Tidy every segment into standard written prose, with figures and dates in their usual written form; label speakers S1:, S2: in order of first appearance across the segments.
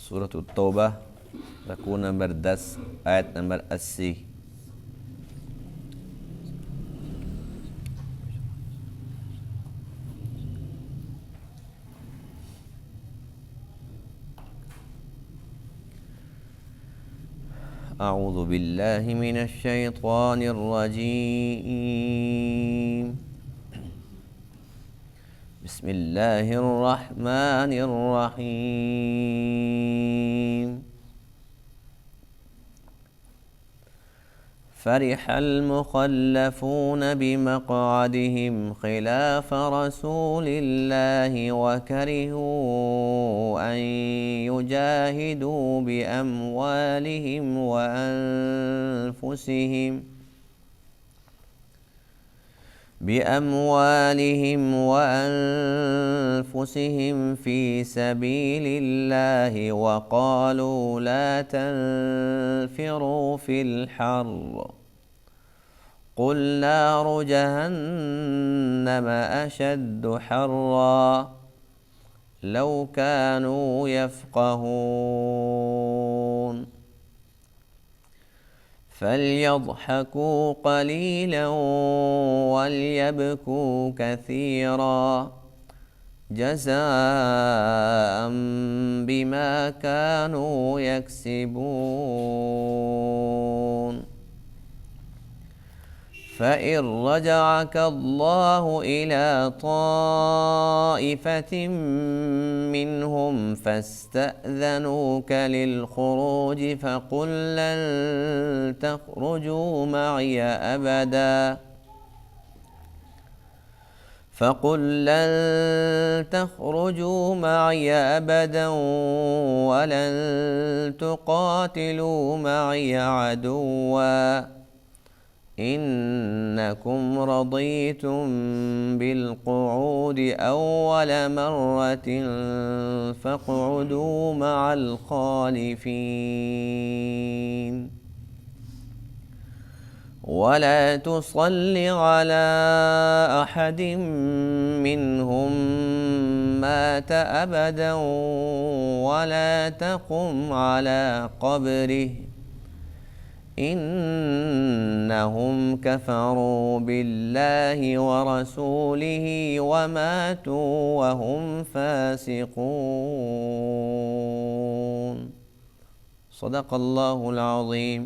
S1: سورۃ التوبہ رکوع نمبر 10 آیت نمبر 80۔ اعوذ باللہ من الشیطان الرجیم، بسم اللہ الرحمن الرحیم۔ فرح المخلفون بمقعدهم خلاف رسول الله وكرهوا أن يجاهدوا بأموالهم وأنفسهم في سبيل الله وقالوا لا تنفروا في الحر قل نار جهنم أشد حرا لو كانوا يفقهون فليضحكوا قليلا وليبكوا كثيرا جزاء بما كانوا يكسبون فإن رجعك الله إلى طائفة منهم فاستأذنوك للخروج فقل لن تخرجوا معي أبدا ولن تقاتلوا معي عدوا إنكم رضيتم بالقعود أول مرة فاقعدوا مع الخالفين ولا تصل على أحد منهم مات أبدا ولا تقم على قبره إنهم كفروا بالله ورسوله وماتوا وهم فاسقون۔ صدق اللہ العظیم۔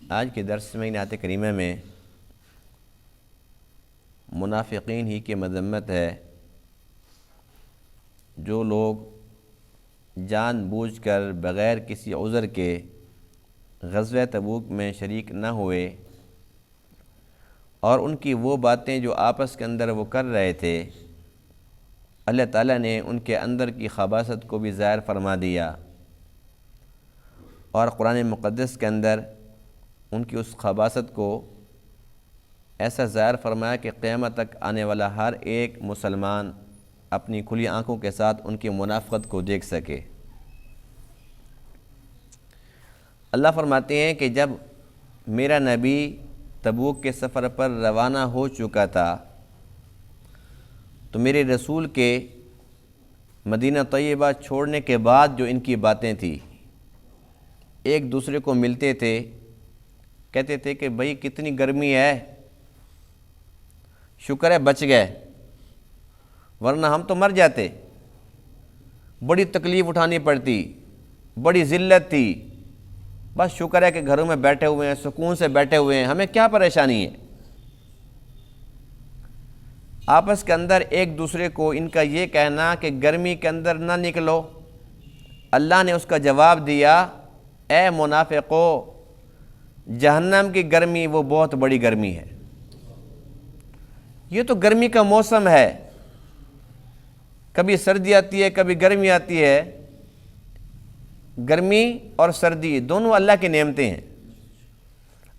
S1: آج کے درس میں آیت کریمہ میں منافقین ہی کی مذمت ہے، جو لوگ جان بوجھ کر بغیر کسی عذر کے غزوہ تبوک میں شریک نہ ہوئے، اور ان کی وہ باتیں جو آپس کے اندر وہ کر رہے تھے، اللہ تعالیٰ نے ان کے اندر کی خباثت کو بھی ظاہر فرما دیا، اور قرآن مقدس کے اندر ان کی اس خباثت کو ایسا ظاہر فرمایا کہ قیامت تک آنے والا ہر ایک مسلمان اپنی کھلی آنکھوں کے ساتھ ان کی منافقت کو دیکھ سکے۔ اللہ فرماتے ہیں کہ جب میرا نبی تبوک کے سفر پر روانہ ہو چکا تھا تو میرے رسول کے مدینہ طیبہ چھوڑنے کے بعد جو ان کی باتیں تھیں، ایک دوسرے کو ملتے تھے، کہتے تھے کہ بھئی کتنی گرمی ہے، شکر ہے بچ گئے ورنہ ہم تو مر جاتے، بڑی تکلیف اٹھانی پڑتی، بڑی ذلت تھی، بس شکر ہے کہ گھروں میں بیٹھے ہوئے ہیں، سکون سے بیٹھے ہوئے ہیں، ہمیں کیا پریشانی ہے۔ آپس کے اندر ایک دوسرے کو ان کا یہ کہنا کہ گرمی کے اندر نہ نکلو، اللہ نے اس کا جواب دیا، اے منافقو، جہنم کی گرمی وہ بہت بڑی گرمی ہے۔ یہ تو گرمی کا موسم ہے، کبھی سردی آتی ہے کبھی گرمی آتی ہے، گرمی اور سردی دونوں اللہ کی نعمتیں ہیں۔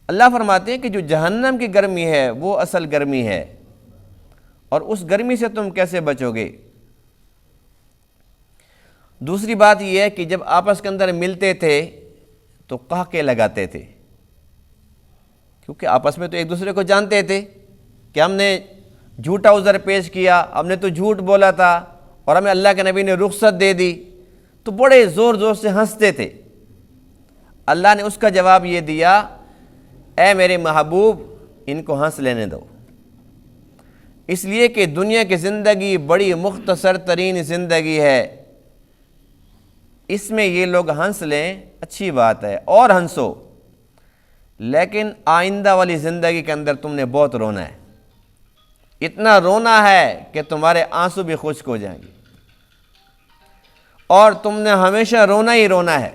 S1: اللہ فرماتے ہیں کہ جو جہنم کی گرمی ہے وہ اصل گرمی ہے، اور اس گرمی سے تم کیسے بچو گے؟ دوسری بات یہ ہے کہ جب آپس کے اندر ملتے تھے تو قہقے لگاتے تھے، کیونکہ آپس میں تو ایک دوسرے کو جانتے تھے کہ ہم نے جھوٹا عذر پیش کیا، ہم نے تو جھوٹ بولا تھا اور ہمیں اللہ کے نبی نے رخصت دے دی، تو بڑے زور زور سے ہنستے تھے۔ اللہ نے اس کا جواب یہ دیا، اے میرے محبوب ان کو ہنس لینے دو، اس لیے کہ دنیا کی زندگی بڑی مختصر ترین زندگی ہے، اس میں یہ لوگ ہنس لیں اچھی بات ہے اور ہنسو، لیکن آئندہ والی زندگی کے اندر تم نے بہت رونا ہے، اتنا رونا ہے کہ تمہارے آنسو بھی خشک ہو جائیں گے، اور تم نے ہمیشہ رونا ہی رونا ہے،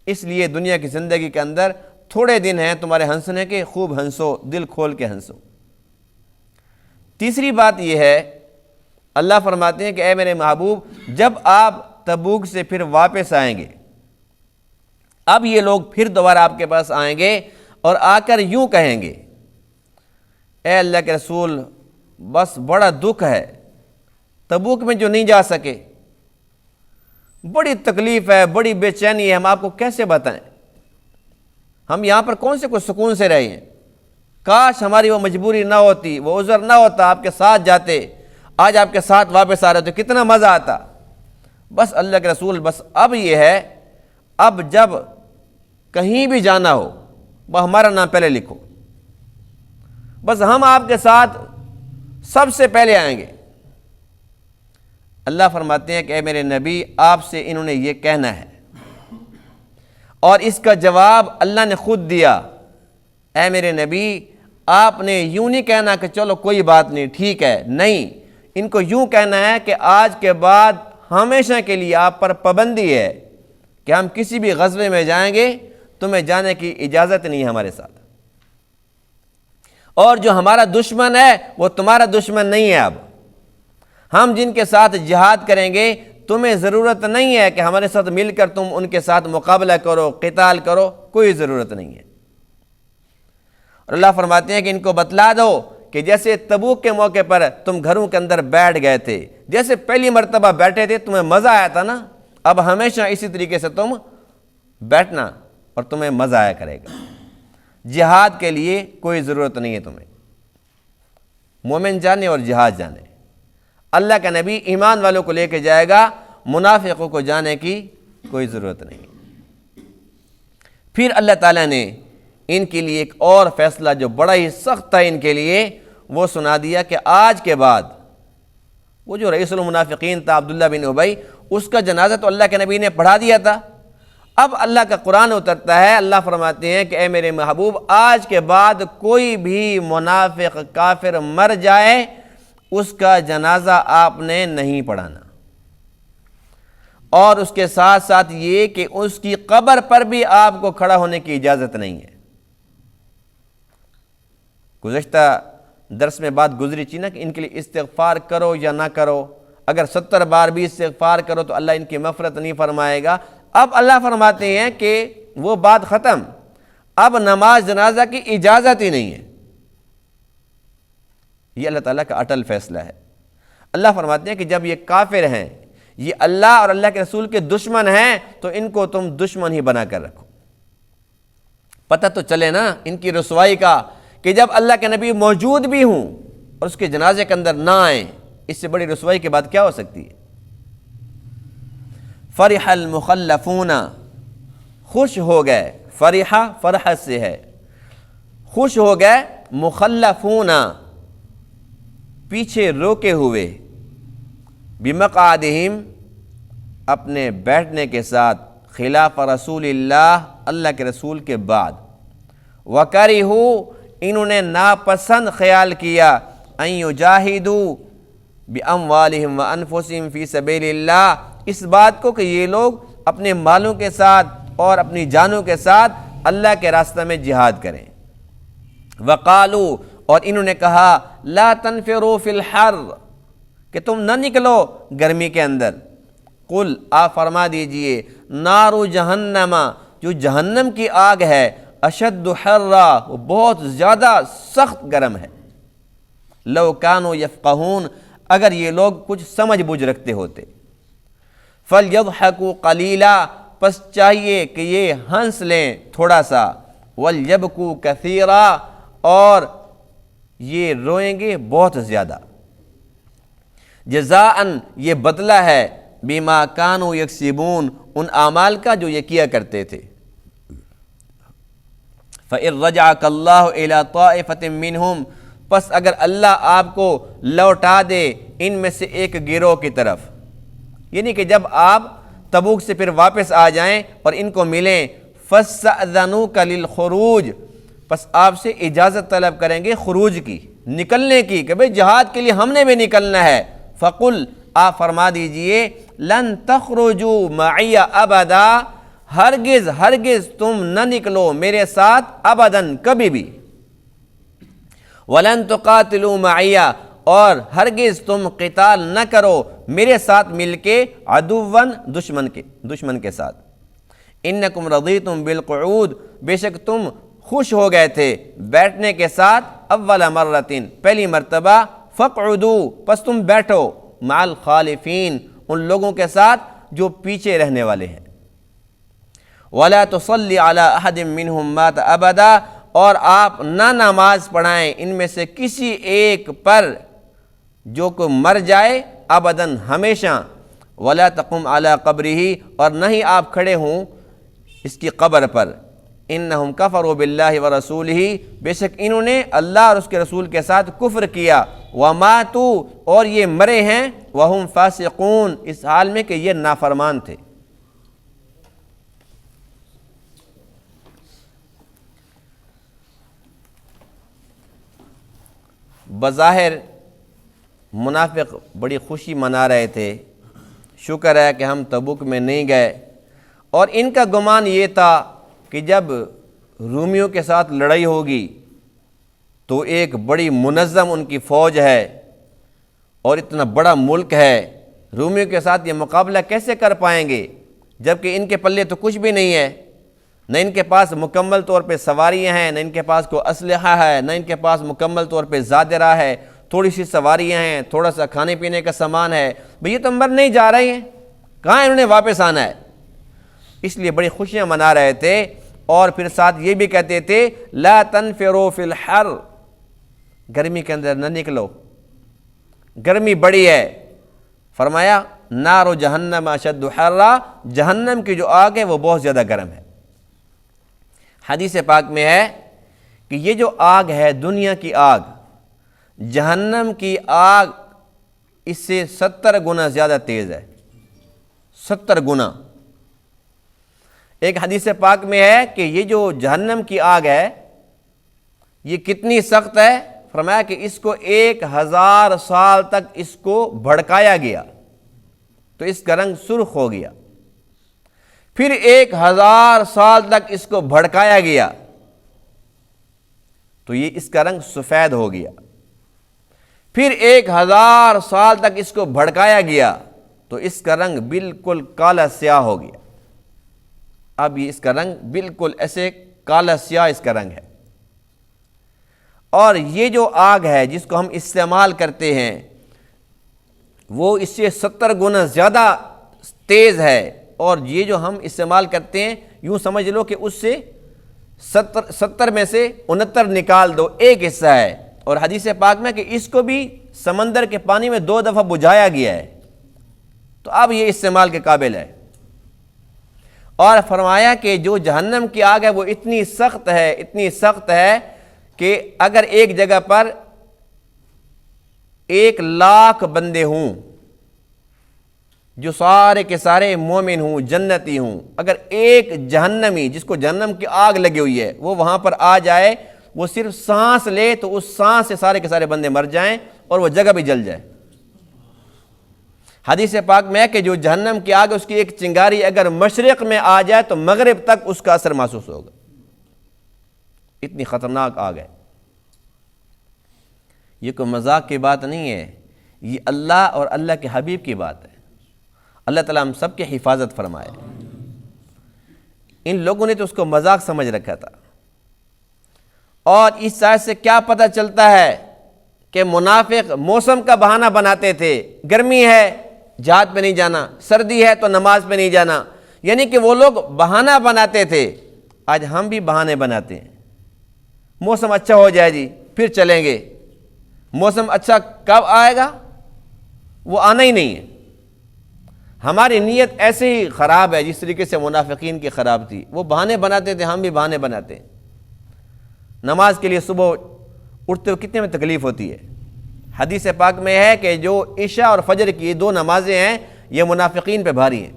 S1: اس لیے دنیا کی زندگی کے اندر تھوڑے دن ہیں تمہارے ہنسنے کے، خوب ہنسو، دل کھول کے ہنسو۔ تیسری بات یہ ہے، اللہ فرماتے ہیں کہ اے میرے محبوب جب آپ تبوک سے پھر واپس آئیں گے، اب یہ لوگ پھر دوبارہ آپ کے پاس آئیں گے اور آ کر یوں کہیں گے، اے اللہ کے رسول بس بڑا دکھ ہے، تبوک میں جو نہیں جا سکے، بڑی تکلیف ہے، بڑی بے چینی ہے، ہم آپ کو کیسے بتائیں، ہم یہاں پر کون سے کوئی سکون سے رہے ہیں، کاش ہماری وہ مجبوری نہ ہوتی، وہ عذر نہ ہوتا، آپ کے ساتھ جاتے، آج آپ کے ساتھ واپس آ رہے تو کتنا مزہ آتا۔ بس اللہ کے رسول بس اب یہ ہے، ب جب کہیں بھی جانا ہو وہ ہمارا نام پہلے لکھو، بس ہم آپ کے ساتھ سب سے پہلے آئیں گے۔ اللہ فرماتے ہیں کہ اے میرے نبی آپ سے انہوں نے یہ کہنا ہے، اور اس کا جواب اللہ نے خود دیا، اے میرے نبی آپ نے یوں نہیں کہنا کہ چلو کوئی بات نہیں ٹھیک ہے، نہیں، ان کو یوں کہنا ہے کہ آج کے بعد ہمیشہ کے لیے آپ پر پابندی ہے کہ ہم کسی بھی غزوے میں جائیں گے، تمہیں جانے کی اجازت نہیں ہے ہمارے ساتھ، اور جو ہمارا دشمن ہے وہ تمہارا دشمن نہیں ہے، اب ہم جن کے ساتھ جہاد کریں گے تمہیں ضرورت نہیں ہے کہ ہمارے ساتھ مل کر تم ان کے ساتھ مقابلہ کرو، قتال کرو، کوئی ضرورت نہیں ہے۔ اور اللہ فرماتے ہیں کہ ان کو بتلا دو کہ جیسے تبوک کے موقع پر تم گھروں کے اندر بیٹھ گئے تھے، جیسے پہلی مرتبہ بیٹھے تھے تمہیں مزہ آیا تھا نا، اب ہمیشہ اسی طریقے سے تم بیٹھنا اور تمہیں مزہ آیا کرے گا، جہاد کے لیے کوئی ضرورت نہیں ہے تمہیں، مومن جانے اور جہاد جانے، اللہ کا نبی ایمان والوں کو لے کے جائے گا، منافقوں کو جانے کی کوئی ضرورت نہیں۔ پھر اللہ تعالیٰ نے ان کے لیے ایک اور فیصلہ جو بڑا ہی سخت تھا ان کے لیے، وہ سنا دیا کہ آج کے بعد وہ جو رئیس المنافقین تھا عبداللہ بن ابی، اس کا جنازہ تو اللہ کے نبی نے پڑھا دیا تھا، اب اللہ کا قرآن اترتا ہے، اللہ فرماتے ہیں کہ اے میرے محبوب آج کے بعد کوئی بھی منافق کافر مر جائے اس کا جنازہ آپ نے نہیں پڑھانا، اور اس کے ساتھ ساتھ یہ کہ اس کی قبر پر بھی آپ کو کھڑا ہونے کی اجازت نہیں ہے۔ گزشتہ درس میں بات گزری تھی نا کہ ان کے لیے استغفار کرو یا نہ کرو، اگر 70 بار بھی استغفار کرو تو اللہ ان کی مغفرت نہیں فرمائے گا۔ اب اللہ فرماتے ہیں کہ وہ بات ختم، اب نماز جنازہ کی اجازت ہی نہیں ہے، یہ اللہ تعالیٰ کا اٹل فیصلہ ہے۔ اللہ فرماتے ہیں کہ جب یہ کافر ہیں، یہ اللہ اور اللہ کے رسول کے دشمن ہیں، تو ان کو تم دشمن ہی بنا کر رکھو، پتہ تو چلے نا ان کی رسوائی کا، کہ جب اللہ کے نبی موجود بھی ہوں اور اس کے جنازے کے اندر نہ آئیں، اس سے بڑی رسوائی کی بات کیا ہو سکتی ہے۔ فرح المخلفون، خوش ہو گئے، فرحہ فرحت سے ہے، خوش ہو گئے، مخلفون پیچھے روکے ہوئے، بمقعدہم اپنے بیٹھنے کے ساتھ، خلاف رسول اللہ اللہ کے رسول کے بعد، وکرہوا انہوں نے ناپسند خیال کیا، ان یجاہدوا باموالہم وانفسہم فی سبیل اللہ، اس بات کو کہ یہ لوگ اپنے مالوں کے ساتھ اور اپنی جانوں کے ساتھ اللہ کے راستہ میں جہاد کریں۔ وقالوا اور انہوں نے کہا، لا تنفروا فی الحر کہ تم نہ نکلو گرمی کے اندر، قل آپ فرما دیجئے، نار جہنم جو جہنم کی آگ ہے، اشد حرا وہ بہت زیادہ سخت گرم ہے، لو کانوا یفقہون اگر یہ لوگ کچھ سمجھ بوجھ رکھتے ہوتے، فلیضحکوا قلیلا پس چاہیے کہ یہ ہنس لیں تھوڑا سا، ولیبکوا کثیرا اور یہ روئیں گے بہت زیادہ. جزاءً یہ بدلہ ہے بما کانوا یکسبون ان اعمال کا جو یہ کیا کرتے تھے. فَإِن رَجَعَكَ اللَّهُ إِلَىٰ طَائِفَةٍ مِّنْهُمْ پس اگر اللہ آپ کو لوٹا دے ان میں سے ایک گروہ کی طرف، یعنی کہ جب آپ تبوک سے پھر واپس آ جائیں اور ان کو ملیں، فَاسْتَأْذَنُوكَ لِلْخُرُوجِ پس آپ سے اجازت طلب کریں گے خروج کی، نکلنے کی، کہ بھئی جہاد کے لیے ہم نے بھی نکلنا ہے. فَقُلْ آپ فرما دیجئے لَن تَخْرُجُوا مَعِيَ أَبَدًا ہرگز ہرگز تم نہ نکلو میرے ساتھ ابداً کبھی بھی. وَلَن تُقَاتِلُوا مَعِيَ اور ہرگز تم قتال نہ کرو میرے ساتھ مل کے عدوًا دشمن کے ساتھ. اِنَّكُمْ رَضِيتُمْ بِالْقُعُودِ بے شک تم خوش ہو گئے تھے بیٹھنے کے ساتھ اول مرتين پہلی مرتبہ. فَاقْعُدُوا پس تم بیٹھو مع الخالفین ان لوگوں کے ساتھ جو پیچھے رہنے والے ہیں. وَلَا تُصَلِّ عَلَىٰ أَحَدٍ مِّنْهُمْ مَاتَ أَبَدًا اور آپ نہ نماز پڑھائیں ان میں سے کسی ایک پر جو کو مر جائے ابداً ہمیشہ. وَلَا تَقُمْ عَلَىٰ قَبْرِهِ اور نہ ہی آپ کھڑے ہوں اس کی قبر پر. اِنَّهُمْ كَفَرُوا بِاللَّهِ وَرَسُولِهِ بے شک انہوں نے اللہ اور اس کے رسول کے ساتھ کفر کیا. وَمَاتُوا اور یہ مرے ہیں وَهُمْ فَاسِقُونَ اس حال میں کہ یہ نافرمان تھے. بظاہر منافق بڑی خوشی منا رہے تھے، شکر ہے کہ ہم تبوک میں نہیں گئے، اور ان کا گمان یہ تھا کہ جب رومیوں کے ساتھ لڑائی ہوگی تو ایک بڑی منظم ان کی فوج ہے اور اتنا بڑا ملک ہے، رومیوں کے ساتھ یہ مقابلہ کیسے کر پائیں گے جبکہ ان کے پلے تو کچھ بھی نہیں ہے، نہ ان کے پاس مکمل طور پہ سواریاں ہیں، نہ ان کے پاس کوئی اسلحہ ہے، نہ ان کے پاس مکمل طور پہ زادرہ ہے، تھوڑی سی سواریاں ہیں، تھوڑا سا کھانے پینے کا سامان ہے. بھئی یہ تو مر نہیں جا رہے ہیں، کہاں انہوں نے واپس آنا ہے؟ اس لیے بڑی خوشیاں منا رہے تھے. اور پھر ساتھ یہ بھی کہتے تھے لا تنفروا فی الحر گرمی کے اندر نہ نکلو، گرمی بڑی ہے. فرمایا نار جہنم اشد حرا جہنم کی جو آگ ہے وہ بہت زیادہ گرم ہے. حدیث پاک میں ہے کہ یہ جو آگ ہے دنیا کی آگ، جہنم کی آگ اس سے 70 گنا زیادہ تیز ہے، 70 گنا. ایک حدیث پاک میں ہے کہ یہ جو جہنم کی آگ ہے یہ کتنی سخت ہے. فرمایا کہ اس کو 1000 سال تک اس کو بھڑکایا گیا تو اس کا رنگ سرخ ہو گیا، پھر 1000 سال تک اس کو بھڑکایا گیا تو یہ اس کا رنگ سفید ہو گیا، پھر 1000 سال تک اس کو بھڑکایا گیا تو اس کا رنگ بالکل کالا سیاہ ہو گیا. اب یہ اس کا رنگ بالکل ایسے کالا سیاہ اس کا رنگ ہے. اور یہ جو آگ ہے جس کو ہم استعمال کرتے ہیں وہ اس سے 70 گنا زیادہ تیز ہے، اور یہ جو ہم استعمال کرتے ہیں یوں سمجھ لو کہ اس سے 70 میں سے 69 نکال دو، ایک حصہ ہے. اور حدیث پاک میں کہ اس کو بھی سمندر کے پانی میں 2 دفعہ بجھایا گیا ہے تو اب یہ استعمال کے قابل ہے. اور فرمایا کہ جو جہنم کی آگ ہے وہ اتنی سخت ہے، اتنی سخت ہے کہ اگر ایک جگہ پر 1,00,000 بندے ہوں جو سارے کے سارے مومن ہوں، جنتی ہوں، اگر ایک جہنمی جس کو جہنم کی آگ لگی ہوئی ہے وہ وہاں پر آ جائے، وہ صرف سانس لے تو اس سانس سے سارے کے سارے بندے مر جائیں اور وہ جگہ بھی جل جائے. حدیث پاک میں ہے کہ جو جہنم کی آگ اس کی ایک چنگاری اگر مشرق میں آ جائے تو مغرب تک اس کا اثر محسوس ہوگا، اتنی خطرناک آگ ہے. یہ کوئی مذاق کی بات نہیں ہے، یہ اللہ اور اللہ کے حبیب کی بات ہے. اللہ تعالیٰ ہم سب کی حفاظت فرمائے. ان لوگوں نے تو اس کو مذاق سمجھ رکھا تھا. اور اس آیت سے کیا پتہ چلتا ہے کہ منافق موسم کا بہانہ بناتے تھے، گرمی ہے جہاد پہ نہیں جانا، سردی ہے تو نماز پہ نہیں جانا، یعنی کہ وہ لوگ بہانہ بناتے تھے. آج ہم بھی بہانے بناتے ہیں، موسم اچھا ہو جائے جی پھر چلیں گے، موسم اچھا کب آئے گا؟ وہ آنا ہی نہیں ہے۔ ہماری نیت ایسے ہی خراب ہے جس طریقے سے منافقین کی خراب تھی۔ وہ بہانے بناتے تھے، ہم بھی بہانے بناتے ہیں۔ نماز کے لیے صبح اٹھتے ہوئے کتنے میں تکلیف ہوتی ہے۔ حدیث پاک میں ہے کہ جو عشاء اور فجر کی دو نمازیں ہیں یہ منافقین پہ بھاری ہیں،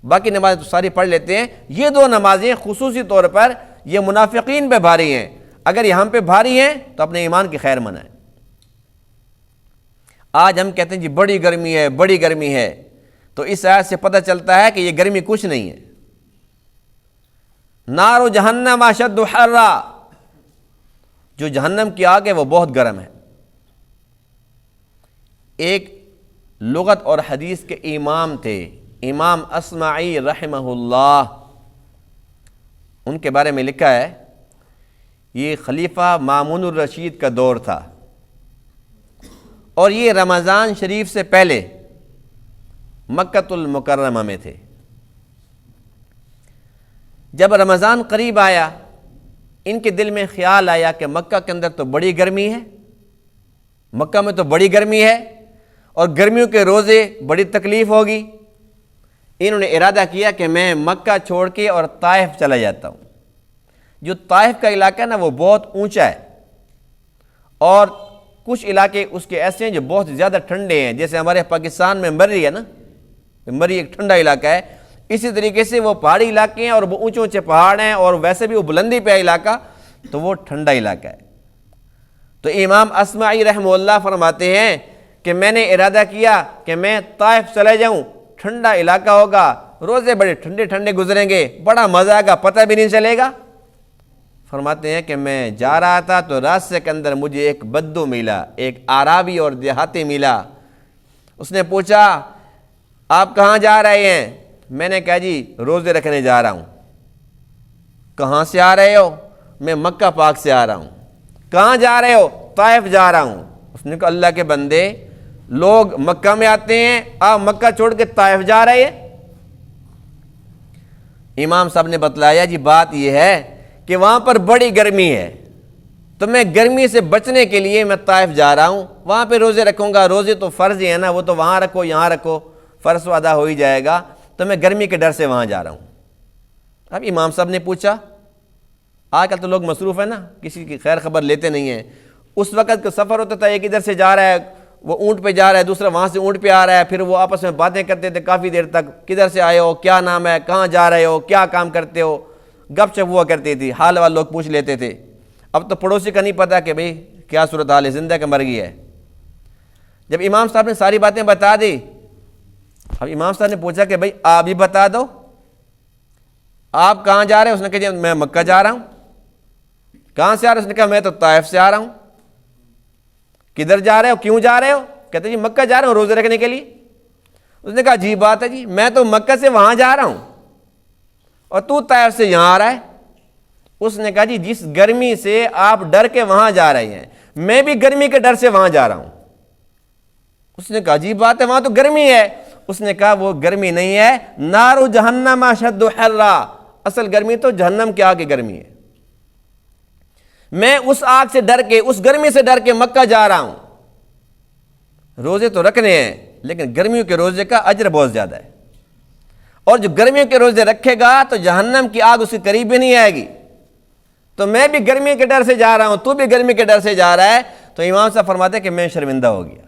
S1: باقی نمازیں تو ساری پڑھ لیتے ہیں، یہ دو نمازیں خصوصی طور پر یہ منافقین پہ بھاری ہیں۔ اگر یہ ہم پہ بھاری ہیں تو اپنے ایمان کی خیر منائیں۔ آج ہم کہتے ہیں جی بڑی گرمی ہے، بڑی گرمی ہے، تو اس آیت سے پتہ چلتا ہے کہ یہ گرمی کچھ نہیں ہے۔ نار جہنم اشد حرا، جو جہنم کی آگ ہے وہ بہت گرم ہے۔ ایک لغت اور حدیث کے امام تھے، امام اصمعی رحمہ اللہ، ان کے بارے میں لکھا ہے یہ خلیفہ مامون الرشید کا دور تھا، اور یہ رمضان شریف سے پہلے مکۃ المکرمہ میں تھے۔ جب رمضان قریب آیا ان کے دل میں خیال آیا کہ مکہ کے اندر تو بڑی گرمی ہے، مکہ میں تو بڑی گرمی ہے اور گرمیوں کے روزے بڑی تکلیف ہوگی۔ انہوں نے ارادہ کیا کہ میں مکہ چھوڑ کے اور طائف چلا جاتا ہوں۔ جو طائف کا علاقہ ہے نا وہ بہت اونچا ہے، اور کچھ علاقے اس کے ایسے ہیں جو بہت زیادہ ٹھنڈے ہیں، جیسے ہمارے پاکستان میں مری ہے نا، مری ایک ٹھنڈا علاقہ ہے، اسی طریقے سے وہ پہاڑی علاقے ہیں اور وہ اونچے اونچے پہاڑ ہیں، اور ویسے بھی وہ بلندی پہ علاقہ، تو وہ ٹھنڈا علاقہ ہے۔ تو امام اصمعی رحمہ اللہ فرماتے ہیں کہ میں نے ارادہ کیا کہ میں طائف چلے جاؤں، ٹھنڈا علاقہ ہوگا، روزے بڑے ٹھنڈے ٹھنڈے گزریں گے، بڑا مزہ آئے گا، پتہ بھی نہیں چلے گا۔ فرماتے ہیں کہ میں جا رہا تھا تو راستے کے اندر مجھے ایک بدو ملا، ایک عرابی اور دیہاتی ملا۔ اس نے پوچھا آپ کہاں جا رہے ہیں؟ میں نے کہا جی روزے رکھنے جا رہا ہوں۔ کہاں سے آ رہے ہو؟ میں مکہ پاک سے آ رہا ہوں۔ کہاں جا رہے ہو؟ طائف جا رہا ہوں۔ اس نے کہا اللہ کے بندے، لوگ مکہ میں آتے ہیں، آپ مکہ چھوڑ کے طائف جا رہے ہیں؟ امام صاحب نے بتلایا جی بات یہ ہے کہ وہاں پر بڑی گرمی ہے، تو میں گرمی سے بچنے کے لیے میں طائف جا رہا ہوں، وہاں پہ روزے رکھوں گا۔ روزے تو فرض ہی ہے نا، وہ تو وہاں رکھو یہاں رکھو، فرض تو ادا ہو ہی جائے گا، تو میں گرمی کے ڈر سے وہاں جا رہا ہوں۔ اب امام صاحب نے پوچھا، آج کل تو لوگ مصروف ہیں نا، کسی کی خیر خبر لیتے نہیں ہیں۔ اس وقت کا سفر ہوتا تھا، ایک ادھر سے جا رہا ہے وہ اونٹ پہ جا رہا ہے، دوسرا وہاں سے اونٹ پہ آ رہا ہے، پھر وہ آپس میں باتیں کرتے تھے کافی دیر تک، کدھر سے آئے ہو، کیا نام ہے، کہاں جا رہے ہو، کیا کام کرتے ہو، گپ شپ ہوا کرتی تھی، حال والے لوگ پوچھ لیتے تھے۔ اب تو پڑوسی کا نہیں پتہ کہ بھئی کیا صورتحال ہے، زندہ کہ مر گئی ہے۔ جب امام صاحب نے ساری باتیں بتا دی، اب امام صاحب نے پوچھا کہ بھئی آپ بھی بتا دو، آپ کہاں جا رہے ہیں؟ اس نے کہا جی میں مکہ جا رہا ہوں۔ کہاں سے آ رہے ہیں؟ اس نے کہا میں تو طائف سے آ رہا ہوں۔ کدھر جا رہے ہو، کیوں جا رہے ہو؟ کہتے جی مکہ جا رہا ہوں روزے رکھنے کے لیے۔ اس نے کہا عجیب بات ہے جی، میں تو مکہ سے وہاں جا رہا ہوں اور تو طائف سے یہاں آ رہا ہے۔ اس نے کہا جی جس گرمی سے آپ ڈر کے وہاں جا رہے ہیں، میں بھی گرمی کے ڈر سے وہاں جا رہا ہوں۔ اس نے کہا عجیب بات ہے، وہاں تو گرمی ہے۔ اس نے کہا وہ گرمی نہیں ہے، نار جہنم اشد حرا، اصل گرمی تو جہنم کی آگ کی گرمی ہے۔ میں اس آگ سے ڈر کے، اس گرمی سے ڈر کے مکہ جا رہا ہوں۔ روزے تو رکھنے ہیں لیکن گرمیوں کے روزے کا اجر بہت زیادہ ہے، اور جو گرمیوں کے روزے رکھے گا تو جہنم کی آگ اس کے قریب بھی نہیں آئے گی۔ تو میں بھی گرمی کے ڈر سے جا رہا ہوں، تو بھی گرمی کے ڈر سے جا رہا ہے۔ تو امام صاحب فرماتے ہیں کہ میں شرمندہ ہو گیا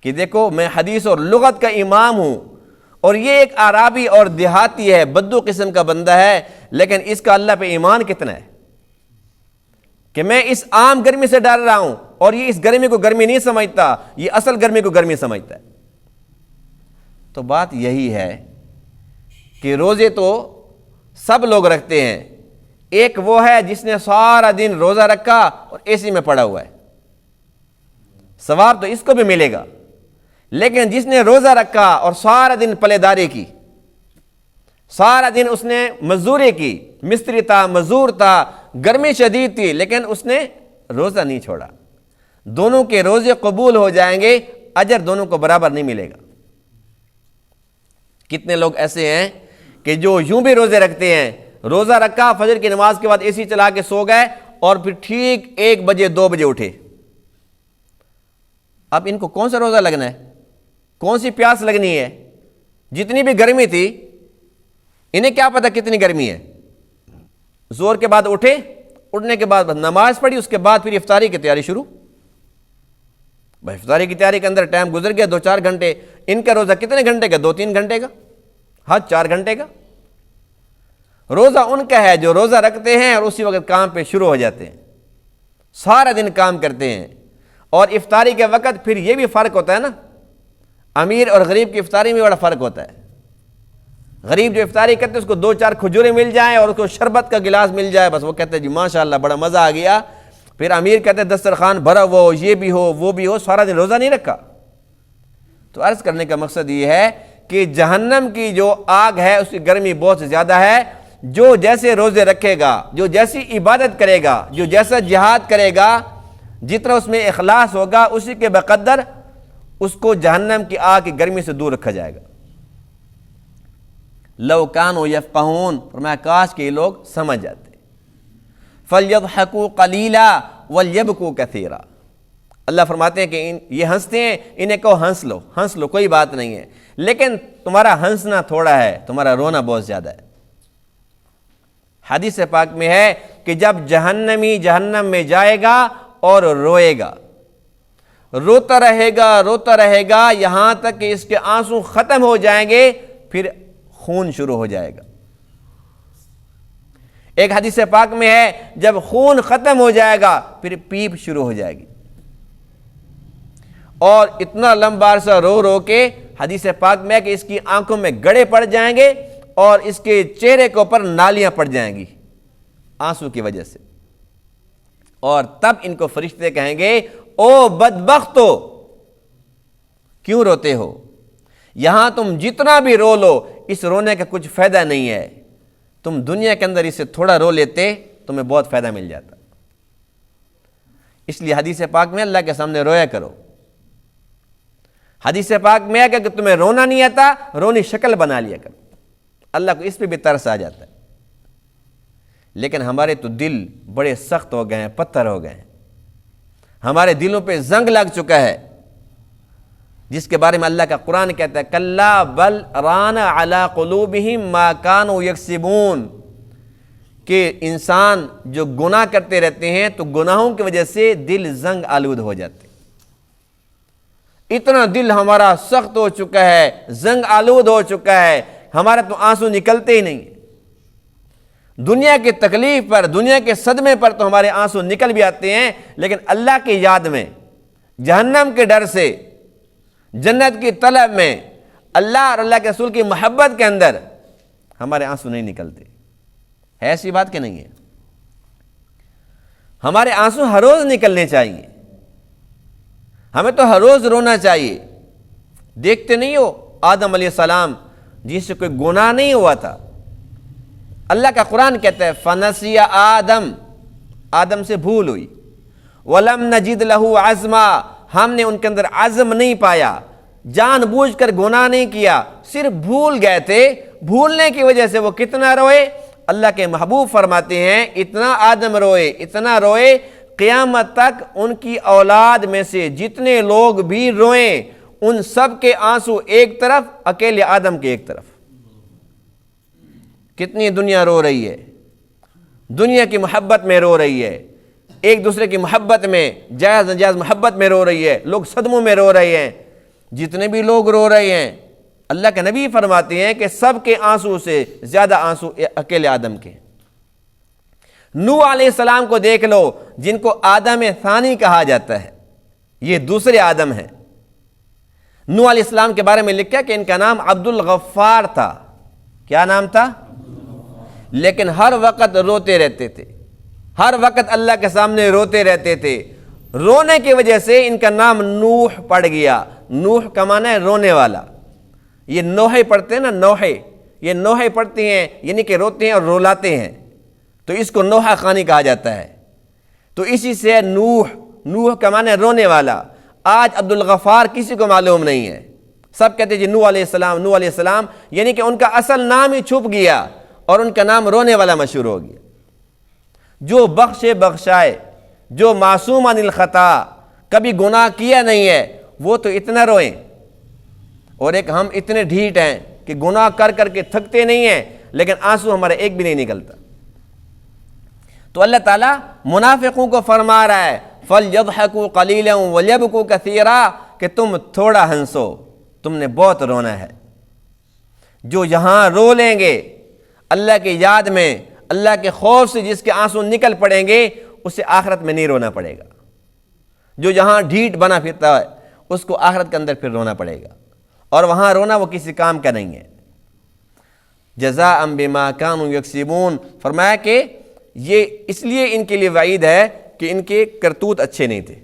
S1: کہ دیکھو میں حدیث اور لغت کا امام ہوں، اور یہ ایک عرابی اور دیہاتی ہے، بدو قسم کا بندہ ہے، لیکن اس کا اللہ پہ ایمان کتنا ہے کہ میں اس عام گرمی سے ڈر رہا ہوں، اور یہ اس گرمی کو گرمی نہیں سمجھتا، یہ اصل گرمی کو گرمی سمجھتا ہے۔ تو بات یہی ہے کہ روزے تو سب لوگ رکھتے ہیں، ایک وہ ہے جس نے سارا دن روزہ رکھا اور اے سی میں پڑا ہوا ہے، ثواب تو اس کو بھی ملے گا، لیکن جس نے روزہ رکھا اور سارا دن پلے داری کی، سارا دن اس نے مزدوری کی، مستری تھا، مزدور تھا، گرمی شدید تھی، لیکن اس نے روزہ نہیں چھوڑا، دونوں کے روزے قبول ہو جائیں گے، اجر دونوں کو برابر نہیں ملے گا۔ کتنے لوگ ایسے ہیں کہ جو یوں بھی روزے رکھتے ہیں، روزہ رکھا، فجر کی نماز کے بعد اے سی چلا کے سو گئے، اور پھر ٹھیک 1 بجے 2 بجے اٹھے، اب ان کو کون سا روزہ لگنا ہے، کون سی پیاس لگنی ہے؟ جتنی بھی گرمی تھی انہیں کیا پتہ کتنی گرمی ہے۔ زور کے بعد اٹھنے کے بعد نماز پڑھی، اس کے بعد پھر افطاری کی تیاری شروع۔ بھائی افطاری کی تیاری کے اندر ٹائم گزر گیا 2-4 گھنٹے۔ ان کا روزہ کتنے گھنٹے کا؟ 2-3 گھنٹے کا، حد 4 گھنٹے کا۔ روزہ ان کا ہے جو روزہ رکھتے ہیں اور اسی وقت کام پہ شروع ہو جاتے ہیں، سارا دن کام کرتے ہیں۔ اور افطاری کے وقت پھر یہ بھی فرق ہوتا ہے نا، امیر اور غریب کی افطاری میں بڑا فرق ہوتا ہے۔ غریب جو افطاری کرتے ہیں اس کو 2-4 کھجوریں مل جائیں اور اس کو شربت کا گلاس مل جائے، بس وہ کہتے ہیں جی ماشاءاللہ بڑا مزہ آ گیا۔ پھر امیر کہتے ہیں دسترخوان بھرا ہو، یہ بھی ہو وہ بھی ہو، سارا دن روزہ نہیں رکھا۔ تو عرض کرنے کا مقصد یہ ہے کہ جہنم کی جو آگ ہے اس کی گرمی بہت زیادہ ہے۔ جو جیسے روزے رکھے گا، جو جیسی عبادت کرے گا، جو جیسا جہاد کرے گا، جتنا اس میں اخلاص ہوگا اسی کے بقدر اس کو جہنم کی آگ کی گرمی سے دور رکھا جائے گا۔ لو کانوا یفقہون، فرمایا کاش کہ یہ لوگ سمجھ جاتے۔ فلیضحکوا قلیلا ولیبکوا کثیرا، اللہ فرماتے ہیں کہ یہ ہنستے ہیں، انہیں کہو ہنس لو کوئی بات نہیں ہے، لیکن تمہارا ہنسنا تھوڑا ہے، تمہارا رونا بہت زیادہ ہے۔ حدیث پاک میں ہے کہ جب جہنمی جہنم میں جائے گا اور روئے گا، روتا رہے گا یہاں تک کہ اس کے آنسو ختم ہو جائیں گے، پھر خون شروع ہو جائے گا۔ ایک حدیث پاک میں ہے جب خون ختم ہو جائے گا پھر پیپ شروع ہو جائے گی، اور اتنا لمبا عرصہ رو کے حدیث پاک میں ہے کہ اس کی آنکھوں میں گڑے پڑ جائیں گے اور اس کے چہرے کے اوپر نالیاں پڑ جائیں گی آنسو کی وجہ سے۔ اور تب ان کو فرشتے کہیں گے او بدبختو، کیوں روتے ہو؟ یہاں تم جتنا بھی رو لو اس رونے کا کچھ فائدہ نہیں ہے، تم دنیا کے اندر اسے تھوڑا رو لیتے تمہیں بہت فائدہ مل جاتا۔ اس لیے حدیث پاک میں اللہ کے سامنے رویا کرو۔ حدیث پاک میں ہے کہ تمہیں رونا نہیں آتا، رونی شکل بنا لیا کرو، اللہ کو اس پہ بھی ترس آ جاتا ہے۔ لیکن ہمارے تو دل بڑے سخت ہو گئے ہیں، پتھر ہو گئے ہیں، ہمارے دلوں پہ زنگ لگ چکا ہے، جس کے بارے میں اللہ کا قرآن کہتا ہے کلا بل ران علی قلوبہم ما کانوا یکسبون، کہ انسان جو گناہ کرتے رہتے ہیں تو گناہوں کی وجہ سے دل زنگ آلود ہو جاتے، اتنا دل ہمارا سخت ہو چکا ہے، زنگ آلود ہو چکا ہے، ہمارا تو آنسو نکلتے ہی نہیں۔ دنیا کی تکلیف پر، دنیا کے صدمے پر تو ہمارے آنسو نکل بھی آتے ہیں، لیکن اللہ کی یاد میں، جہنم کے ڈر سے، جنت کی طلب میں، اللہ اور اللہ کے رسول کی محبت کے اندر ہمارے آنسو نہیں نکلتے۔ ہے ایسی بات کہ نہیں ہے؟ ہمارے آنسو ہر روز نکلنے چاہیے، ہمیں تو ہر روز رونا چاہیے۔ دیکھتے نہیں ہو آدم علیہ السلام جس سے کوئی گناہ نہیں ہوا تھا، اللہ کا قرآن کہتا ہے فنسی آدم سے بھول ہوئی، ولم نجد لہ عزما، ہم نے ان کے اندر عزم نہیں پایا، جان بوجھ کر گناہ نہیں کیا، صرف بھول گئے تھے، بھولنے کی وجہ سے وہ کتنا روئے۔ اللہ کے محبوب فرماتے ہیں اتنا آدم روئے قیامت تک ان کی اولاد میں سے جتنے لوگ بھی روئیں ان سب کے آنسو ایک طرف، اکیلے آدم کے ایک طرف۔ کتنی دنیا رو رہی ہے، دنیا کی محبت میں رو رہی ہے، ایک دوسرے کی محبت میں، جائز ناجائز محبت میں رو رہی ہے، لوگ صدموں میں رو رہے ہیں، جتنے بھی لوگ رو رہے ہیں اللہ کے نبی فرماتے ہیں کہ سب کے آنسو سے زیادہ آنسو اکیلے آدم کے۔ نوح علیہ السلام کو دیکھ لو جن کو آدم ثانی کہا جاتا ہے، یہ دوسرے آدم ہیں۔ نوح علیہ السلام کے بارے میں لکھا کہ ان کا نام عبد الغفار تھا۔ کیا نام تھا؟ لیکن ہر وقت روتے رہتے تھے، ہر وقت اللہ کے سامنے روتے رہتے تھے، رونے کی وجہ سے ان کا نام نوح پڑ گیا۔ نوح کا معنی ہے رونے والا، یہ نوحے پڑھتے ہیں نا، نوحے، یہ نوحے پڑھتے ہیں یعنی کہ روتے ہیں اور رولاتے ہیں، تو اس کو نوحہ خوانی کہا جاتا ہے۔ تو اسی سے نوح کا معنی ہے رونے والا۔ آج عبد الغفار کسی کو معلوم نہیں ہے، سب کہتے ہیں جی نوح علیہ السلام، یعنی کہ ان کا اصل نام ہی چھپ گیا اور ان کا نام رونے والا مشہور ہو گیا۔ جو بخشائے، جو معصوم عن الخطا، کبھی گناہ کیا نہیں ہے، وہ تو اتنا روئیں، اور ایک ہم اتنے ڈھیٹ ہیں کہ گناہ کر کر کے تھکتے نہیں ہیں لیکن آنسو ہمارا ایک بھی نہیں نکلتا۔ تو اللہ تعالیٰ منافقوں کو فرما رہا ہے فَلْيَضْحَكُوا قَلِيلًا وَلْيَبْكُوا كَثِيرًا کہ تم تھوڑا ہنسو، تم نے بہت رونا ہے۔ جو یہاں رو لیں گے اللہ کی یاد میں، اللہ کے خوف سے جس کے آنسو نکل پڑیں گے، اسے آخرت میں نہیں رونا پڑے گا۔ جو یہاں ڈھیٹ بنا پھرتا ہے اس کو آخرت کے اندر پھر رونا پڑے گا، اور وہاں رونا وہ کسی کام کا نہیں ہے۔ جزاء بما كانوا یکسبون، فرمایا کہ یہ اس لیے ان کے لیے وعید ہے کہ ان کے کرتوت اچھے نہیں تھے۔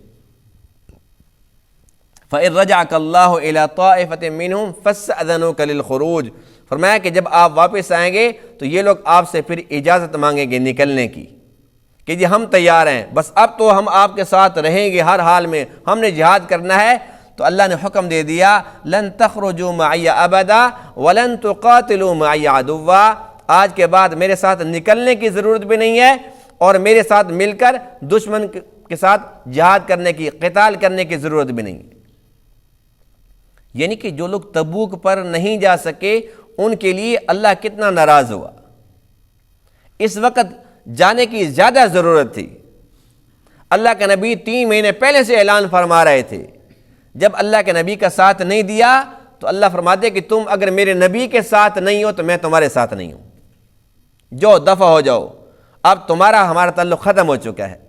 S1: فَإِن رَجَعَكَ اللَّهُ إِلَىٰ طَائِفَةٍ مِّنْهُمْ فَاسْتَأْذَنُوكَ لِلْخُرُوجِ، فرمایا کہ جب آپ واپس آئیں گے تو یہ لوگ آپ سے پھر اجازت مانگیں گے نکلنے کی کہ جی ہم تیار ہیں، بس اب تو ہم آپ کے ساتھ رہیں گے ہر حال میں، ہم نے جہاد کرنا ہے۔ تو اللہ نے حکم دے دیا لن تخرجوا معي ابدا ولن تقاتلوا معي عدوا، آج کے بعد میرے ساتھ نکلنے کی ضرورت بھی نہیں ہے اور میرے ساتھ مل کر دشمن کے ساتھ جہاد کرنے کی، قتال کرنے کی ضرورت بھی نہیں ہے۔ یعنی کہ جو لوگ تبوک پر نہیں جا سکے ان کے لیے اللہ کتنا ناراض ہوا۔ اس وقت جانے کی زیادہ ضرورت تھی۔ اللہ کے نبی 3 مہینے پہلے سے اعلان فرما رہے تھے، جب اللہ کے نبی کا ساتھ نہیں دیا تو اللہ فرماتے کہ تم اگر میرے نبی کے ساتھ نہیں ہو تو میں تمہارے ساتھ نہیں ہوں، جو دفع ہو جاؤ، اب تمہارا ہمارا تعلق ختم ہو چکا ہے۔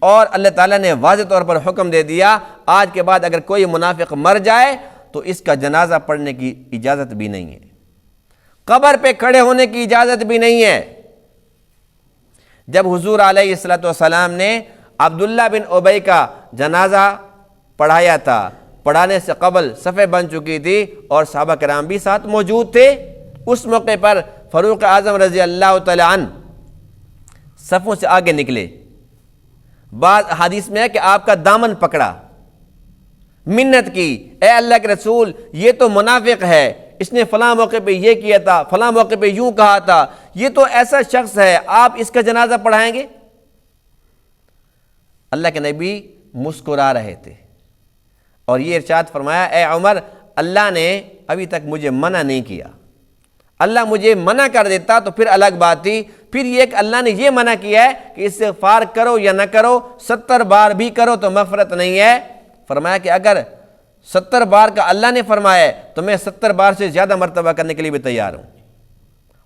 S1: اور اللہ تعالیٰ نے واضح طور پر حکم دے دیا آج کے بعد اگر کوئی منافق مر جائے تو اس کا جنازہ پڑھنے کی اجازت بھی نہیں ہے، قبر پہ کھڑے ہونے کی اجازت بھی نہیں ہے۔ جب حضور علیہ السلام نے عبداللہ بن ابی کا جنازہ پڑھایا تھا، پڑھانے سے قبل صفیں بن چکی تھی اور صحابہ کرام بھی ساتھ موجود تھے، اس موقع پر فاروق اعظم رضی اللہ تعالی عنہ صفوں سے آگے نکلے۔ بعض حدیث میں ہے کہ آپ کا دامن پکڑا، منت کی، اے اللہ کے رسول یہ تو منافق ہے، اس نے فلاں موقع پہ یہ کیا تھا، فلاں موقع پہ یوں کہا تھا، یہ تو ایسا شخص ہے، آپ اس کا جنازہ پڑھائیں گے؟ اللہ کے نبی مسکرا رہے تھے اور یہ ارشاد فرمایا اے عمر اللہ نے ابھی تک مجھے منع نہیں کیا، اللہ مجھے منع کر دیتا تو پھر الگ بات تھی، پھر یہ کہ اللہ نے یہ منع کیا ہے کہ استغفار کرو یا نہ کرو، 70 بار بھی کرو تو مغفرت نہیں ہے۔ فرمایا کہ اگر 70 بار کا اللہ نے فرمایا تو میں 70 بار سے زیادہ مرتبہ کرنے کے لیے بھی تیار ہوں،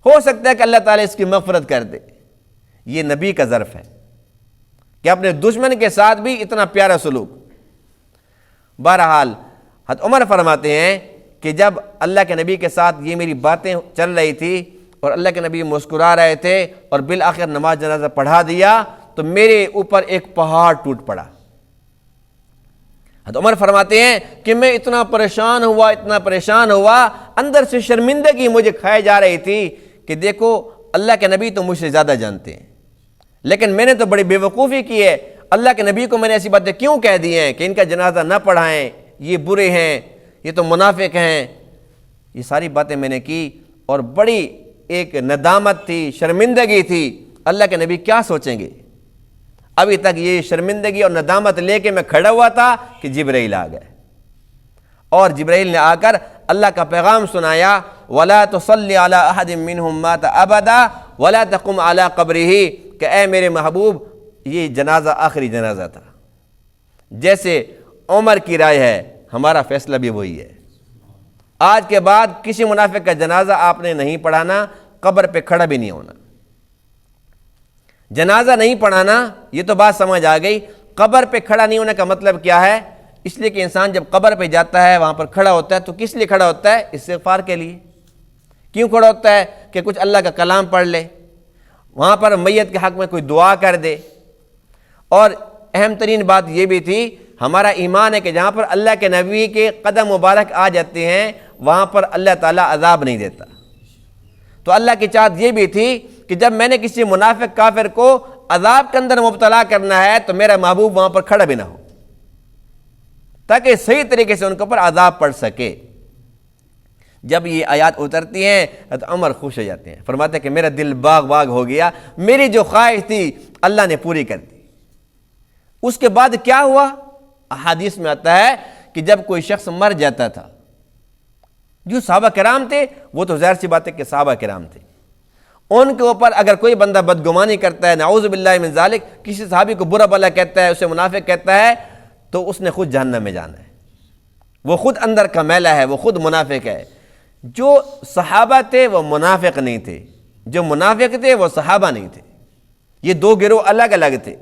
S1: ہو سکتا ہے کہ اللہ تعالیٰ اس کی مغفرت کر دے۔ یہ نبی کا ظرف ہے کہ اپنے دشمن کے ساتھ بھی اتنا پیارا سلوک۔ بہرحال حضرت عمر فرماتے ہیں کہ جب اللہ کے نبی کے ساتھ یہ میری باتیں چل رہی تھی اور اللہ کے نبی مسکرا رہے تھے اور بالآخر نماز جنازہ پڑھا دیا تو میرے اوپر ایک پہاڑ ٹوٹ پڑا۔ حضرت عمر فرماتے ہیں کہ میں اتنا پریشان ہوا، اندر سے شرمندگی مجھے کھائے جا رہی تھی کہ دیکھو اللہ کے نبی تو مجھ سے زیادہ جانتے ہیں، لیکن میں نے تو بڑی بے وقوفی کی ہے، اللہ کے نبی کو میں نے ایسی باتیں کیوں کہہ دی ہیں کہ ان کا جنازہ نہ پڑھائیں، یہ برے ہیں، یہ تو منافق ہیں، یہ ساری باتیں میں نے کی اور بڑی ایک ندامت تھی، شرمندگی تھی۔ اللہ کے نبی کیا سوچیں گے؟ ابھی تک یہ شرمندگی اور ندامت لے کے میں کھڑا ہوا تھا کہ جبرائیل آ گئے اور جبرائیل نے آ کر اللہ کا پیغام سنایا وَلَا تُصَلِّ عَلَىٰ أَحَدٍ مِّنْهُمْ مَاتَ أَبَدًا وَلَا تَقُمْ عَلَىٰ قَبْرِهِ کہ اے میرے محبوب یہ جنازہ آخری جنازہ تھا، جیسے عمر کی رائے ہے ہمارا فیصلہ بھی وہی ہے، آج کے بعد کسی منافق کا جنازہ آپ نے نہیں پڑھانا، قبر پہ کھڑا بھی نہیں ہونا۔ جنازہ نہیں پڑھانا یہ تو بات سمجھ آ گئی، قبر پہ کھڑا نہیں ہونے کا مطلب کیا ہے؟ اس لیے کہ انسان جب قبر پہ جاتا ہے وہاں پر کھڑا ہوتا ہے تو کس لیے کھڑا ہوتا ہے؟ استغفار کے لیے۔ کیوں کھڑا ہوتا ہے؟ کہ کچھ اللہ کا کلام پڑھ لے، وہاں پر میت کے حق میں کوئی دعا کر دے، اور اہم ترین بات یہ بھی تھی ہمارا ایمان ہے کہ جہاں پر اللہ کے نبی کے قدم مبارک آ جاتے ہیں وہاں پر اللہ تعالیٰ عذاب نہیں دیتا۔ تو اللہ کی چاہت یہ بھی تھی کہ جب میں نے کسی منافق کافر کو عذاب کے اندر مبتلا کرنا ہے تو میرا محبوب وہاں پر کھڑا بھی نہ ہو تاکہ صحیح طریقے سے ان کے اوپر عذاب پڑ سکے۔ جب یہ آیات اترتی ہیں تو عمر خوش ہو جاتے ہیں، فرماتے ہیں کہ میرا دل باغ باغ ہو گیا، میری جو خواہش تھی اللہ نے پوری کر دی۔ اس کے بعد کیا ہوا؟ احادیث میں آتا ہے کہ جب کوئی شخص مر جاتا تھا، جو صحابہ کرام تھے وہ تو ظاہر سی بات ہے کہ صحابہ کرام تھے، ان کے اوپر اگر کوئی بندہ بدگمانی کرتا ہے، نعوذ باللہ من ذالک، کسی صحابی کو برا بھلا کہتا ہے، اسے منافق کہتا ہے، تو اس نے خود جہنم میں جانا ہے، وہ خود اندر کا میلہ ہے، وہ خود منافق ہے۔ جو صحابہ تھے وہ منافق نہیں تھے، جو منافق تھے وہ صحابہ نہیں تھے، یہ دو گروہ الگ الگ تھے۔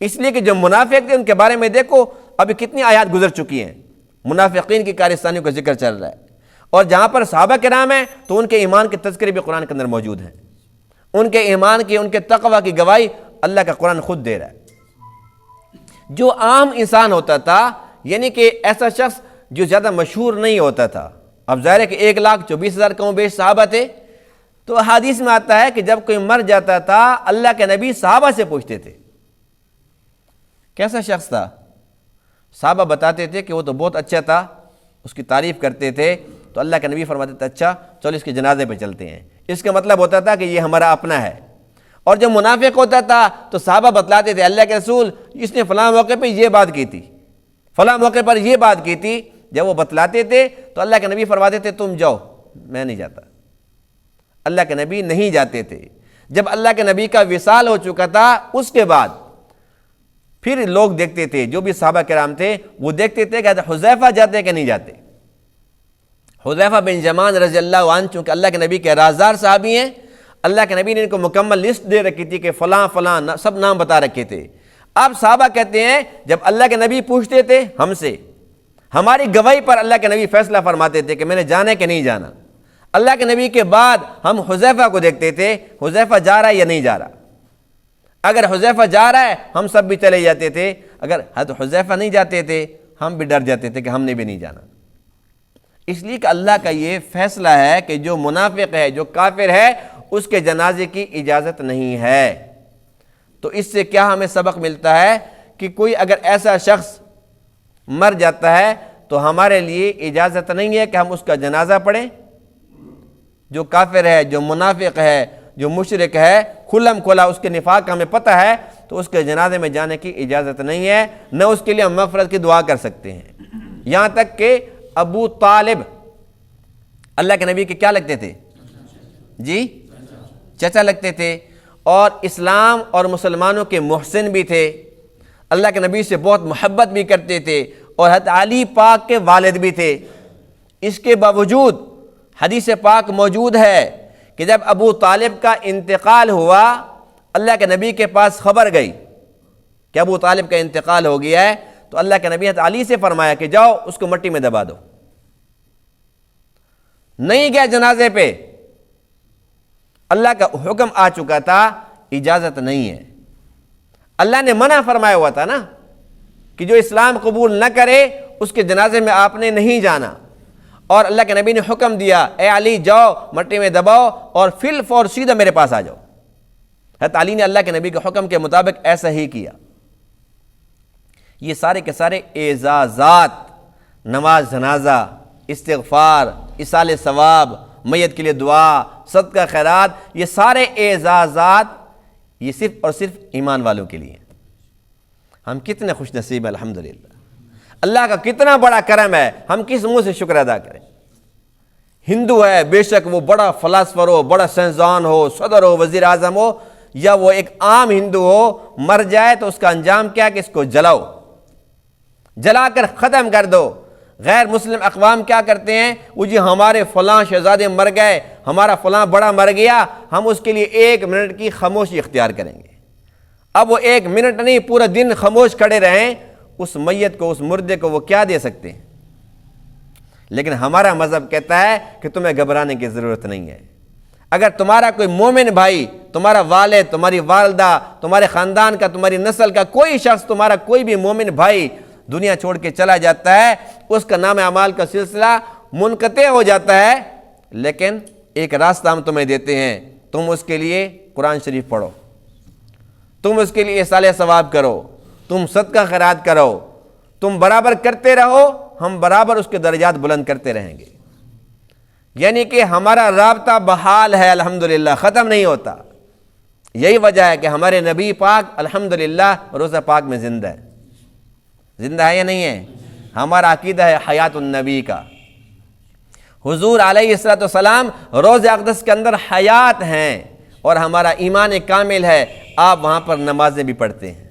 S1: اس لیے کہ جو منافق تھے ان کے بارے میں دیکھو ابھی کتنی آیات گزر چکی ہیں، منافقین کی کارستانیوں کا ذکر چل رہا ہے، اور جہاں پر صحابہ کرام ہیں تو ان کے ایمان کے تذکرے بھی قرآن کے اندر موجود ہیں، ان کے ایمان کی، ان کے تقوی کی گواہی اللہ کا قرآن خود دے رہا ہے۔ جو عام انسان ہوتا تھا، یعنی کہ ایسا شخص جو زیادہ مشہور نہیں ہوتا تھا، اب ظاہر ہے کہ 1,24,000 کم و بیش صحابہ تھے، تو حدیث میں آتا ہے کہ جب کوئی مر جاتا تھا اللہ کے نبی صحابہ سے پوچھتے تھے کیسا شخص تھا، صحابہ بتاتے تھے کہ وہ تو بہت اچھا تھا، اس کی تعریف کرتے تھے، تو اللہ کے نبی فرماتے تھے اچھا چلو اس کے جنازے پہ چلتے ہیں، اس کا مطلب ہوتا تھا کہ یہ ہمارا اپنا ہے۔ اور جب منافق ہوتا تھا تو صحابہ بتلاتے تھے اللہ کے رسول اس نے فلاں موقع پہ یہ بات کی تھی، فلاں موقع پر یہ بات کی تھی، جب وہ بتلاتے تھے تو اللہ کے نبی فرماتے تھے تم جاؤ، میں نہیں جاتا۔ اللہ کے نبی نہیں جاتے تھے۔ جب اللہ کے نبی کا وصال ہو چکا تھا اس کے بعد پھر لوگ دیکھتے تھے، جو بھی صحابہ کرام تھے وہ دیکھتے تھے کہ حذیفہ جاتے کہ نہیں جاتے۔ حذیفہ بن یمان رضی اللہ عنہ چونکہ اللہ کے نبی کے رازدار صحابی ہیں، اللہ کے نبی نے ان کو مکمل لسٹ دے رکھی تھی کہ فلاں فلاں سب نام بتا رکھے تھے۔ اب صحابہ کہتے ہیں جب اللہ کے نبی پوچھتے تھے ہم سے، ہماری گواہی پر اللہ کے نبی فیصلہ فرماتے تھے کہ میں نے جانا ہے کہ نہیں جانا۔ اللہ کے نبی کے بعد ہم حذیفہ کو دیکھتے تھے، حذیفہ جا رہا ہے یا نہیں جا رہا۔ اگر حذیفہ جا رہا ہے ہم سب بھی چلے جاتے تھے، اگر حذیفہ نہیں جاتے تھے ہم بھی ڈر جاتے تھے کہ ہم نے بھی نہیں جانا۔ اس لیے کہ اللہ کا یہ فیصلہ ہے کہ جو منافق ہے، جو کافر ہے، اس کے جنازے کی اجازت نہیں ہے۔ تو اس سے کیا ہمیں سبق ملتا ہے کہ کوئی اگر ایسا شخص مر جاتا ہے تو ہمارے لیے اجازت نہیں ہے کہ ہم اس کا جنازہ پڑھیں۔ جو کافر ہے، جو منافق ہے، جو مشرک ہے، کھلم کھلا اس کے نفاق کا ہمیں پتہ ہے، تو اس کے جنازے میں جانے کی اجازت نہیں ہے، نہ اس کے لیے ہم مغفرت کی دعا کر سکتے ہیں۔ یہاں تک کہ ابو طالب اللہ کے نبی کے کیا لگتے تھے؟ جی چچا لگتے تھے، اور اسلام اور مسلمانوں کے محسن بھی تھے، اللہ کے نبی سے بہت محبت بھی کرتے تھے، اور حضرت علی پاک کے والد بھی تھے۔ اس کے باوجود حدیث پاک موجود ہے کہ جب ابو طالب کا انتقال ہوا، اللہ کے نبی کے پاس خبر گئی کہ ابو طالب کا انتقال ہو گیا ہے، تو اللہ کے نبی حضرت علی سے فرمایا کہ جاؤ اس کو مٹی میں دبا دو۔ نہیں گیا جنازے پہ، اللہ کا حکم آ چکا تھا، اجازت نہیں ہے۔ اللہ نے منع فرمایا ہوا تھا نا کہ جو اسلام قبول نہ کرے اس کے جنازے میں آپ نے نہیں جانا، اور اللہ کے نبی نے حکم دیا اے علی جاؤ مٹی میں دباؤ اور فی الفور سیدھا میرے پاس آ جاؤ۔ حضرت علی نے اللہ کے نبی کے حکم کے مطابق ایسا ہی کیا۔ یہ سارے کے سارے اعزازات، نماز جنازہ، استغفار، ایصال ثواب، میت کے لیے دعا، صدقہ خیرات، یہ سارے اعزازات یہ صرف اور صرف ایمان والوں کے لیے۔ ہم کتنے خوش نصیب ہیں، الحمدللہ، اللہ کا کتنا بڑا کرم ہے، ہم کس منہ سے شکر ادا کریں۔ ہندو ہے، بے شک وہ بڑا فلاسفر ہو، بڑا سائنسدان ہو، صدر ہو، وزیر اعظم ہو، یا وہ ایک عام ہندو ہو، مر جائے تو اس کا انجام کیا ہے کہ اس کو جلاؤ، جلا کر ختم کر دو۔ غیر مسلم اقوام کیا کرتے ہیں، وہ جی ہمارے فلاں شہزادے مر گئے، ہمارا فلاں بڑا مر گیا، ہم اس کے لیے 1 منٹ کی خاموشی اختیار کریں گے۔ اب وہ 1 منٹ نہیں، پورا دن خاموش کھڑے رہیں، اس میت کو، اس مردے کو وہ کیا دے سکتے ہیں؟ لیکن ہمارا مذہب کہتا ہے کہ تمہیں گھبرانے کی ضرورت نہیں ہے۔ اگر تمہارا کوئی مومن بھائی، تمہارا والد، تمہاری والدہ، تمہارے خاندان کا، تمہاری نسل کا کوئی شخص، تمہارا کوئی بھی مومن بھائی دنیا چھوڑ کے چلا جاتا ہے، اس کا نام اعمال کا سلسلہ منقطع ہو جاتا ہے، لیکن ایک راستہ ہم تمہیں دیتے ہیں، تم اس کے لیے قرآن شریف پڑھو، تم اس کے لیے ایصال ثواب کرو، تم صدقہ خیرات کرو، تم برابر کرتے رہو، ہم برابر اس کے درجات بلند کرتے رہیں گے۔ یعنی کہ ہمارا رابطہ بحال ہے، الحمدللہ، ختم نہیں ہوتا۔ یہی وجہ ہے کہ ہمارے نبی پاک الحمدللہ روزہ پاک میں زندہ ہے۔ زندہ ہے یا نہیں ہے؟ ہمارا عقیدہ ہے حیات النبی کا۔ حضور علیہ الصلوۃ والسلام روضہ اقدس کے اندر حیات ہیں، اور ہمارا ایمان کامل ہے، آپ وہاں پر نمازیں بھی پڑھتے ہیں۔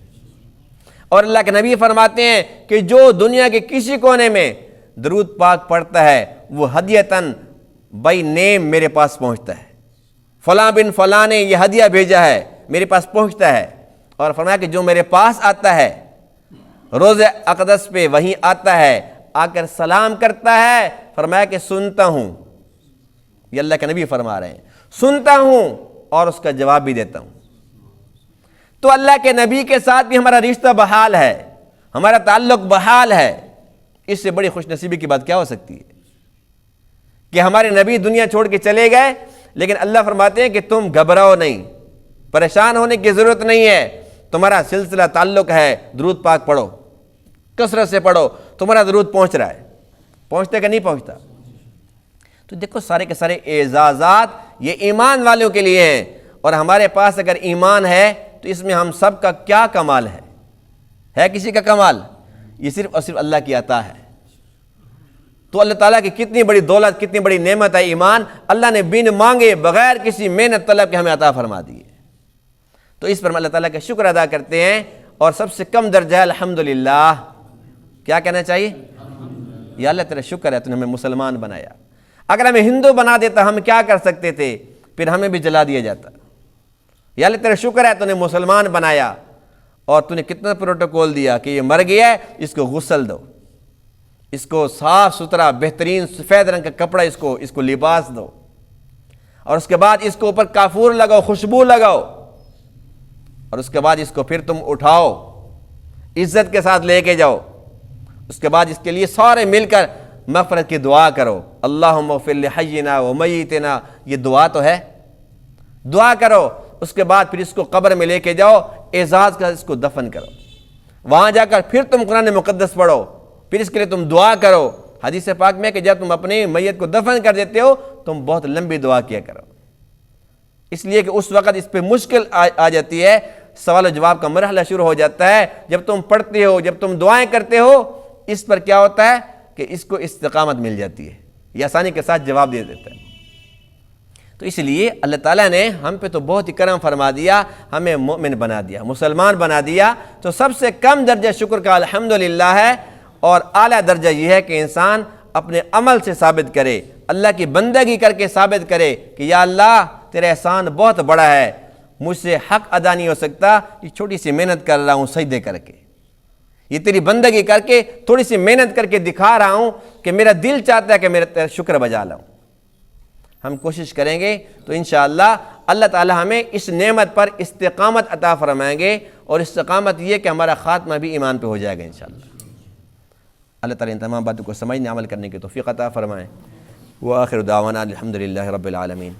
S1: اور اللہ کے نبی فرماتے ہیں کہ جو دنیا کے کسی کونے میں درود پاک پڑھتا ہے وہ ہدیتاً بائی نیم میرے پاس پہنچتا ہے، فلاں بن فلاں نے یہ ہدیہ بھیجا ہے، میرے پاس پہنچتا ہے۔ اور فرمایا کہ جو میرے پاس آتا ہے روضہ اقدس پہ، وہیں آتا ہے، آ کر سلام کرتا ہے، فرمایا کہ سنتا ہوں، یہ اللہ کے نبی فرما رہے ہیں، سنتا ہوں اور اس کا جواب بھی دیتا ہوں۔ تو اللہ کے نبی کے ساتھ بھی ہمارا رشتہ بحال ہے، ہمارا تعلق بحال ہے۔ اس سے بڑی خوش نصیبی کی بات کیا ہو سکتی ہے کہ ہمارے نبی دنیا چھوڑ کے چلے گئے، لیکن اللہ فرماتے ہیں کہ تم گھبراؤ نہیں، پریشان ہونے کی ضرورت نہیں ہے، تمہارا سلسلہ تعلق ہے، درود پاک پڑھو، کثرت سے پڑھو، تمہارا درود پہنچ رہا ہے۔ پہنچتا کہ نہیں پہنچتا؟ تو دیکھو سارے کے سارے اعزازات یہ ایمان والوں کے لیے ہیں، اور ہمارے پاس اگر ایمان ہے تو اس میں ہم سب کا کیا کمال ہے کسی کا کمال؟ یہ صرف اور صرف اللہ کی عطا ہے۔ تو اللہ تعالیٰ کی کتنی بڑی دولت، کتنی بڑی نعمت ہے ایمان، اللہ نے بن مانگے بغیر کسی محنت طلب کے ہمیں عطا فرما دی ہے۔ تو اس پر ہم اللہ تعالیٰ کا شکر ادا کرتے ہیں، اور سب سے کم درجہ ہے الحمدللہ۔ کیا کہنا چاہیے؟ یا اللہ تیرا شکر ہے تو نے ہمیں مسلمان بنایا، اگر ہمیں ہندو بنا دیتا ہم کیا کر سکتے تھے؟ پھر ہمیں بھی جلا دیا جاتا۔ یا اللہ تیرا شکر ہے تو نے مسلمان بنایا، اور تو نے کتنا پروٹوکول دیا کہ یہ مر گیا ہے، اس کو غسل دو، اس کو صاف ستھرا بہترین سفید رنگ کا کپڑا اس کو لباس دو، اور اس کے بعد اس کو اوپر کافور لگاؤ، خوشبو لگاؤ، اور اس کے بعد اس کو پھر تم اٹھاؤ، عزت کے ساتھ لے کے جاؤ۔ اس کے بعد اس کے لیے سارے مل کر مغفرت کی دعا کرو، اللہم اغفر لحینا و میتنا، یہ دعا تو ہے، دعا کرو۔ اس کے بعد پھر اس کو قبر میں لے کے جاؤ، اعزاز کا اس کو دفن کرو، وہاں جا کر پھر تم قرآن مقدس پڑھو، پھر اس کے لیے تم دعا کرو۔ حدیث پاک میں کہ جب تم اپنی میت کو دفن کر دیتے ہو تم بہت لمبی دعا کیا کرو، اس لیے کہ اس وقت اس پہ مشکل آ جاتی ہے، سوال و جواب کا مرحلہ شروع ہو جاتا ہے۔ جب تم پڑھتے ہو، جب تم دعائیں کرتے ہو، اس پر کیا ہوتا ہے کہ اس کو استقامت مل جاتی ہے، یہ آسانی کے ساتھ جواب دے دیتا ہے۔ تو اس لیے اللہ تعالیٰ نے ہم پہ تو بہت ہی کرم فرما دیا، ہمیں مومن بنا دیا، مسلمان بنا دیا۔ تو سب سے کم درجہ شکر کا الحمدللہ ہے، اور اعلیٰ درجہ یہ ہے کہ انسان اپنے عمل سے ثابت کرے، اللہ کی بندگی کر کے ثابت کرے کہ یا اللہ تیرا احسان بہت بڑا ہے، مجھ سے حق ادا نہیں ہو سکتا، یہ چھوٹی سی محنت کر رہا ہوں سجدے کر کے، یہ تیری بندگی کر کے تھوڑی سی محنت کر کے دکھا رہا ہوں کہ میرا دل چاہتا ہے کہ میرا تیرا شکر بجا لاؤں۔ ہم کوشش کریں گے تو انشاءاللہ اللہ تعالی ہمیں اس نعمت پر استقامت عطا فرمائیں گے، اور استقامت یہ کہ ہمارا خاتمہ بھی ایمان پہ ہو جائے گا انشاءاللہ۔ اللہ تعالی ان تمام باتوں کو سمجھنے عمل کرنے کی توفیق عطا فرمائیں۔ وآخر دعوانا الحمدللہ رب العالمین۔